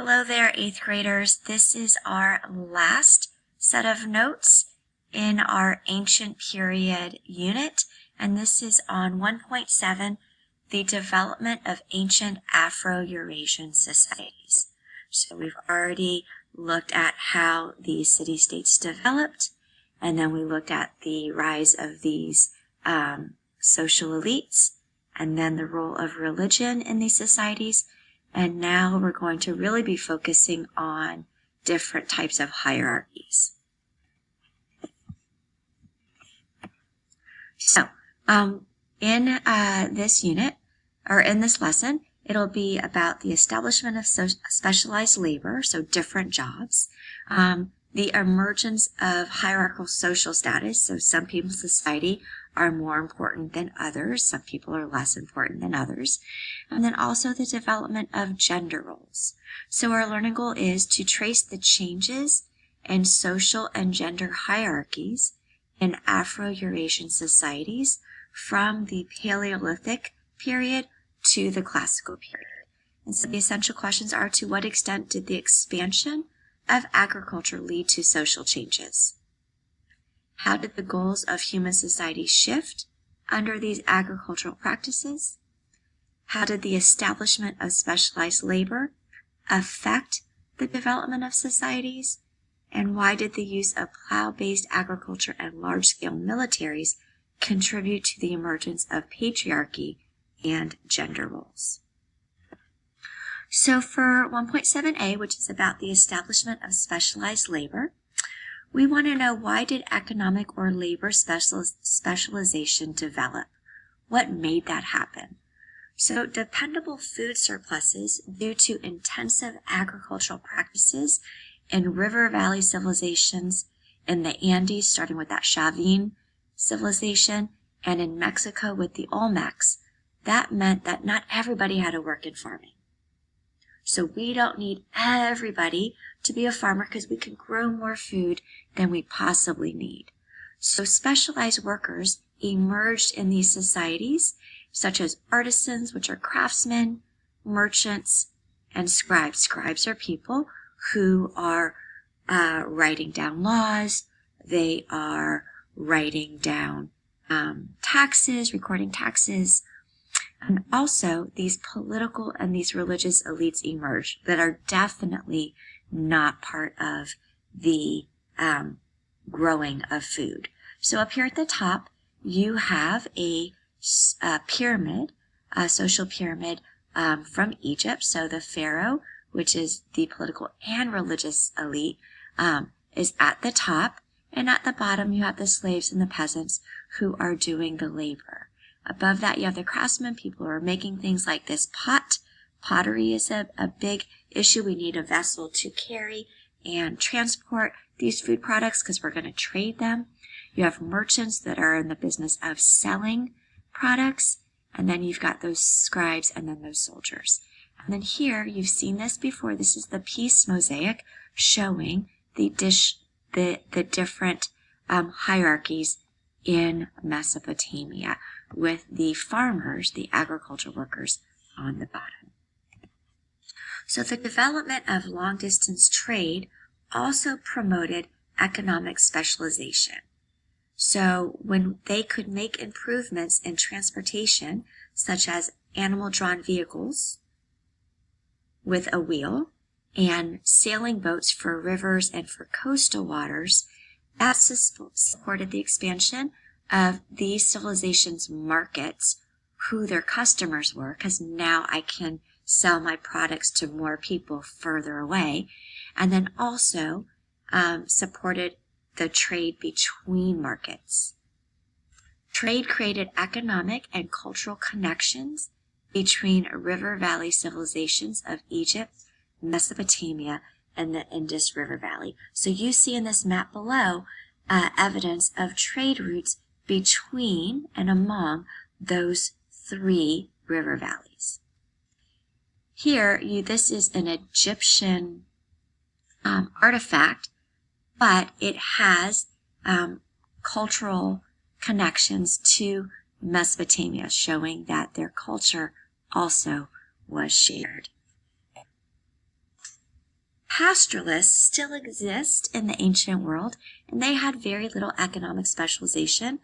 Hello there, 8th graders. This is our last set of notes in our ancient period unit, and this is on 1.7, the development of ancient Afro-Eurasian societies. So we've already looked at how these city-states developed, and then we looked at the rise of these social elites, and then the role of religion in these societies. And now we're going to really be focusing on different types of hierarchies. So, in this unit, or in this lesson, it'll be about the establishment of specialized labor, so different jobs, the emergence of hierarchical social status, so some people in society are more important than others, some people are less important than others, and then also the development of gender roles. So our learning goal is to trace the changes in social and gender hierarchies in Afro-Eurasian societies from the Paleolithic period to the Classical period. And so the essential questions are: to what extent did the expansion of agriculture lead to social changes? How did the goals of human society shift under these agricultural practices? How did the establishment of specialized labor affect the development of societies? And why did the use of plow-based agriculture and large-scale militaries contribute to the emergence of patriarchy and gender roles? So for 1.7a, which is about the establishment of specialized labor, we want to know, why did economic or labor specialization develop? What made that happen? So dependable food surpluses due to intensive agricultural practices in river valley civilizations in the Andes, starting with that Chavin civilization, and in Mexico with the Olmecs, that meant that not everybody had to work in farming. So we don't need everybody to be a farmer because we can grow more food than we possibly need. So specialized workers emerged in these societies, such as artisans, which are craftsmen, merchants, and scribes. Scribes are people who are writing down laws. They are writing down taxes, recording taxes. And also, these political and these religious elites emerge that are definitely not part of the growing of food. So up here at the top, you have a pyramid, a social pyramid from Egypt. So the pharaoh, which is the political and religious elite, is at the top. And at the bottom, you have the slaves and the peasants who are doing the labor. Above that, you have the craftsmen, people who are making things like this pot. Pottery is a big issue. We need a vessel to carry and transport these food products because we're going to trade them. You have merchants that are in the business of selling products. And then you've got those scribes and then those soldiers. And then here, you've seen this before. This is the piece mosaic showing the different hierarchies in Mesopotamia, with the farmers, the agriculture workers, on the bottom. So the development of long-distance trade also promoted economic specialization. So when they could make improvements in transportation, such as animal-drawn vehicles with a wheel and sailing boats for rivers and for coastal waters, that supported the expansion of these civilizations' markets, who their customers were, because now I can sell my products to more people further away, and then also supported the trade between markets. Trade created economic and cultural connections between river valley civilizations of Egypt, Mesopotamia, and the Indus River Valley. So you see in this map below evidence of trade routes between and among those three river valleys. Here, this is an Egyptian artifact, but it has cultural connections to Mesopotamia, showing that their culture also was shared. Pastoralists still exist in the ancient world, and they had very little economic specialization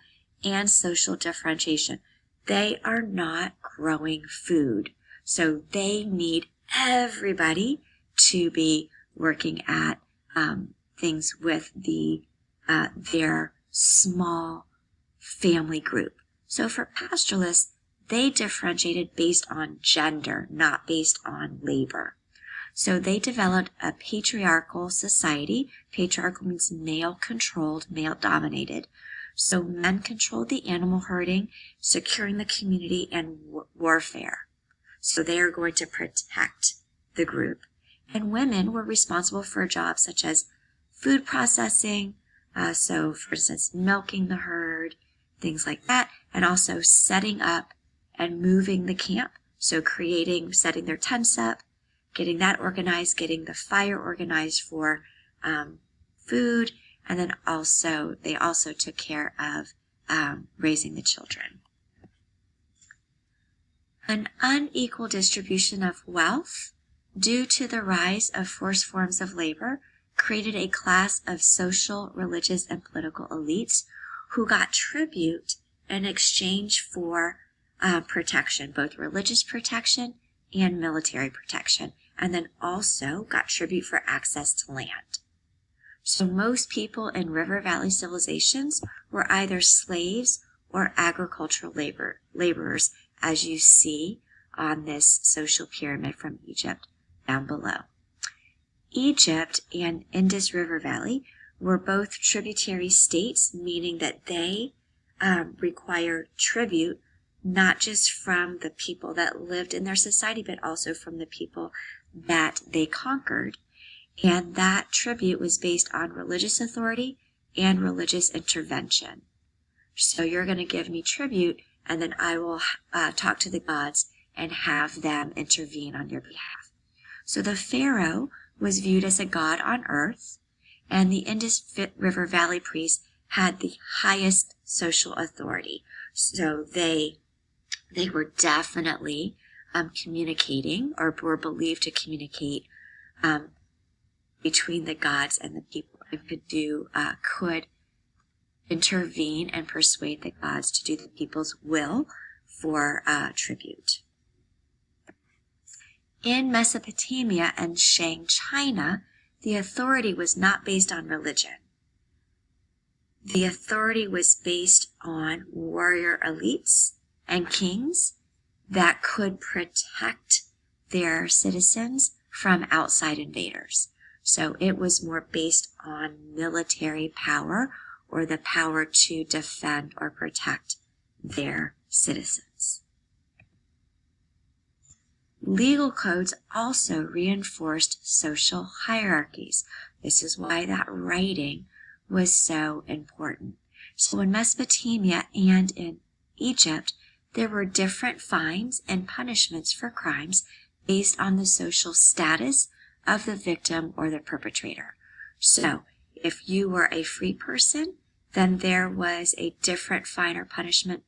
and social differentiation. They are not growing food, so they need everybody to be working at things with their small family group. So for pastoralists, they differentiated based on gender, not based on labor. So they developed a patriarchal society. Patriarchal means male-controlled, male-dominated. So men controlled the animal herding, securing the community, and warfare. So they are going to protect the group. And women were responsible for jobs such as food processing, so for instance, milking the herd, things like that, and also setting up and moving the camp. So setting their tents up, getting that organized, getting the fire organized for food, and then they also took care of raising the children. An unequal distribution of wealth due to the rise of forced forms of labor created a class of social, religious, and political elites who got tribute in exchange for protection, both religious protection and military protection, and then also got tribute for access to land. So most people in river valley civilizations were either slaves or agricultural laborers, as you see on this social pyramid from Egypt down below. Egypt and Indus River Valley were both tributary states, meaning that they required tribute not just from the people that lived in their society, but also from the people that they conquered. And that tribute was based on religious authority and religious intervention. So you're going to give me tribute, and then I will talk to the gods and have them intervene on your behalf. So the pharaoh was viewed as a god on earth, and the Indus River Valley priests had the highest social authority. So they were definitely communicating, or were believed to communicate between the gods and the people, and could intervene and persuade the gods to do the people's will for tribute. In Mesopotamia and Shang China, the authority was not based on religion. The authority was based on warrior elites and kings that could protect their citizens from outside invaders. So it was more based on military power, or the power to defend or protect their citizens. Legal codes also reinforced social hierarchies. This is why that writing was so important. So in Mesopotamia and in Egypt, there were different fines and punishments for crimes based on the social status of the victim or the perpetrator. So if you were a free person, then there was a different fine or punishment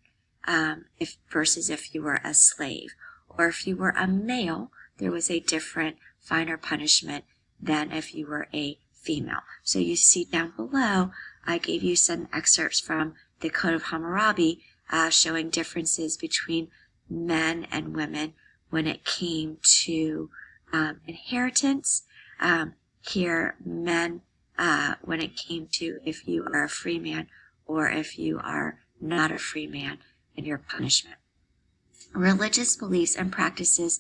versus if you were a slave. Or if you were a male, there was a different fine or punishment than if you were a female. So you see down below, I gave you some excerpts from the Code of Hammurabi showing differences between men and women when it came to inheritance. Here, men, when it came to if you are a free man or if you are not a free man, and your punishment. Religious beliefs and practices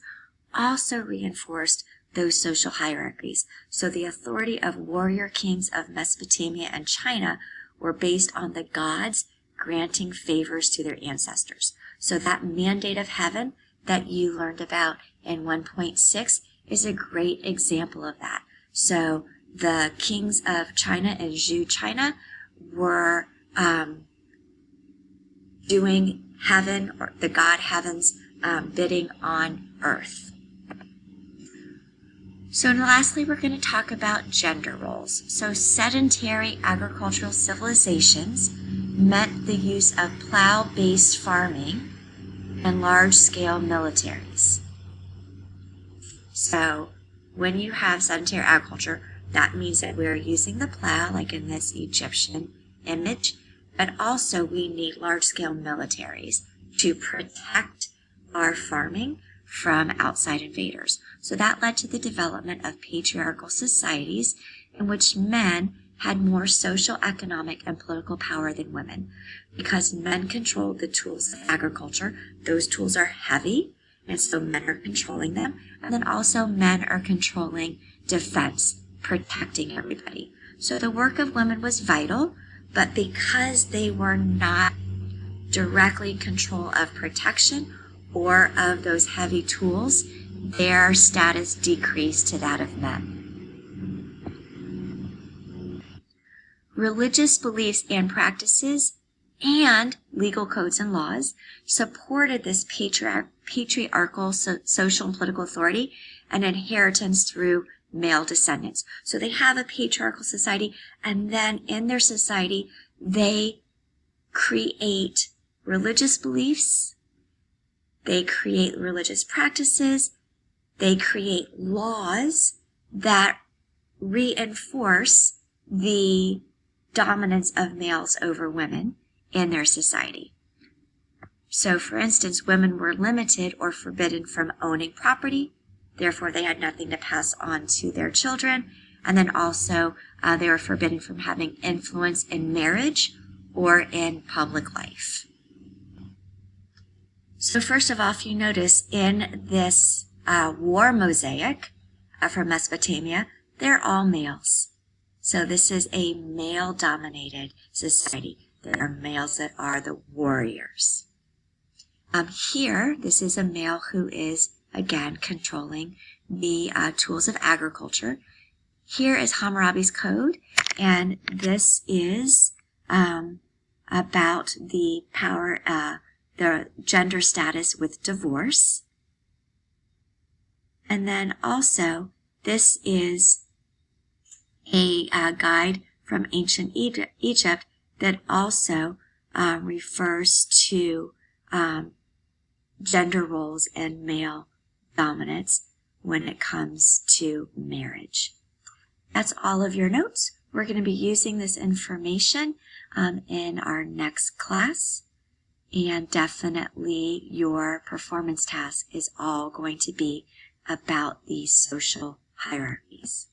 also reinforced those social hierarchies. So the authority of warrior kings of Mesopotamia and China were based on the gods granting favors to their ancestors. So that mandate of heaven that you learned about in 1.6 is a great example of that. So the kings of China and Zhou China were doing heaven, or the god heaven's bidding on earth. So lastly, we're going to talk about gender roles. So sedentary agricultural civilizations meant the use of plow-based farming and large-scale militaries. So when you have sedentary agriculture, that means that we're using the plow, like in this Egyptian image, but also we need large-scale militaries to protect our farming from outside invaders. So that led to the development of patriarchal societies in which men had more social, economic, and political power than women. Because men controlled the tools of agriculture, those tools are heavy, and so men are controlling them. And then also men are controlling defense, protecting everybody. So the work of women was vital, but because they were not directly in control of protection or of those heavy tools, their status decreased to that of men. Religious beliefs and practices and legal codes and laws supported this patriarchal social and political authority and inheritance through male descendants. So they have a patriarchal society, and then in their society, they create religious beliefs, they create religious practices, they create laws that reinforce the dominance of males over women in their society. So, for instance, women were limited or forbidden from owning property. Therefore, they had nothing to pass on to their children. And then also, they were forbidden from having influence in marriage or in public life. So first of all, if you notice in this war mosaic from Mesopotamia, they're all males. So this is a male-dominated society. There are males that are the warriors. Here, this is a male who is, again, controlling the tools of agriculture. Here is Hammurabi's Code, and this is about the power, the gender status with divorce. And then also, this is a guide from ancient Egypt that also refers to gender roles and male dominance when it comes to marriage. That's all of your notes. We're going to be using this information in our next class, and definitely your performance task is all going to be about these social hierarchies.